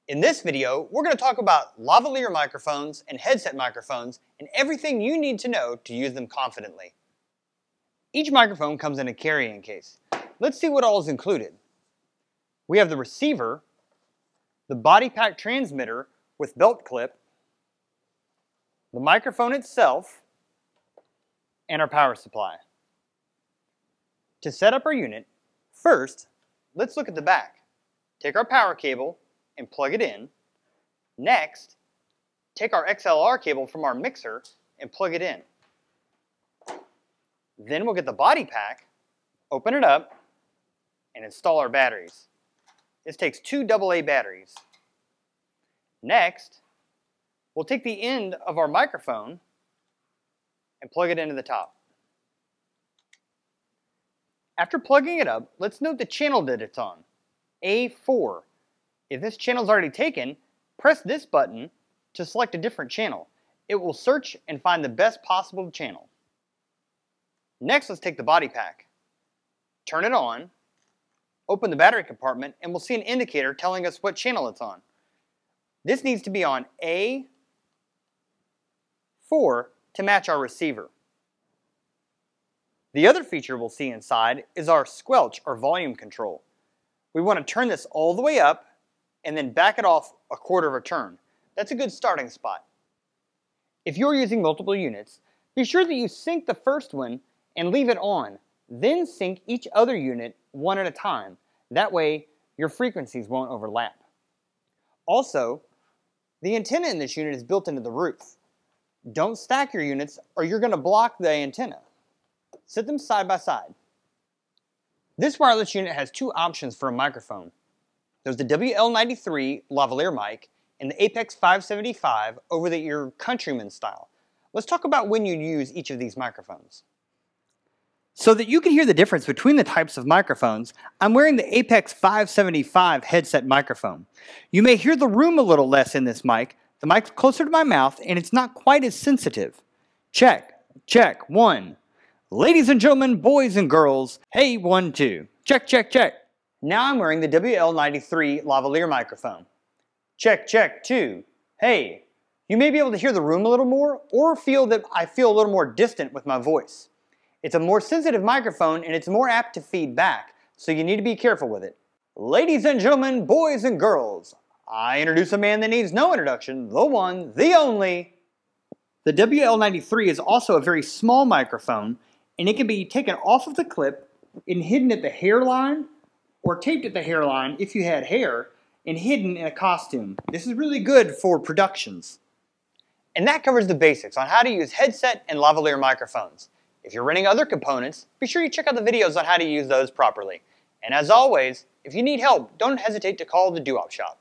In this video, we're going to talk about lavalier microphones and headset microphones and everything you need to know to use them confidently. Each microphone comes in a carrying case. Let's see what all is included. We have the receiver, the body pack transmitter with belt clip, the microphone itself, and our power supply. To set up our unit, first, let's look at the back. Take our power cable and plug it in. Next, take our XLR cable from our mixer and plug it in. Then we'll get the body pack, open it up, and install our batteries. This takes 2 AA batteries. Next, we'll take the end of our microphone and plug it into the top. After plugging it up, let's note the channel that it's on, A4. If this channel is already taken, press this button to select a different channel. It will search and find the best possible channel. Next, let's take the body pack, turn it on, open the battery compartment, and we'll see an indicator telling us what channel it's on. This needs to be on A4 to match our receiver. The other feature we'll see inside is our squelch or volume control. We want to turn this all the way up and then back it off a quarter of a turn. That's a good starting spot. If you're using multiple units, be sure that you sync the first one and leave it on, then sync each other unit one at a time. That way, your frequencies won't overlap. Also, the antenna in this unit is built into the roof. Don't stack your units or you're going to block the antenna. Sit them side by side. This wireless unit has 2 options for a microphone. There's the WL93 lavalier mic and the Apex 575 over-the-ear Countryman style. Let's talk about when you use each of these microphones. So that you can hear the difference between the types of microphones, I'm wearing the Apex 575 headset microphone. You may hear the room a little less in this mic. The mic's closer to my mouth and it's not quite as sensitive. Check, check, 1. Ladies and gentlemen, boys and girls, hey, 1, 2. Check, check, check. Now I'm wearing the WL93 lavalier microphone. Check, check, 2. Hey, you may be able to hear the room a little more or feel that I feel a little more distant with my voice. It's a more sensitive microphone and it's more apt to feed back, so you need to be careful with it. Ladies and gentlemen, boys and girls, I introduce a man that needs no introduction, the one, the only. The WL93 is also a very small microphone and it can be taken off of the clip and hidden at the hairline or taped at the hairline if you had hair and hidden in a costume. This is really good for productions. And that covers the basics on how to use headset and lavalier microphones. If you're renting other components, be sure you check out the videos on how to use those properly. And as always, if you need help, don't hesitate to call the Doo Wop Shop.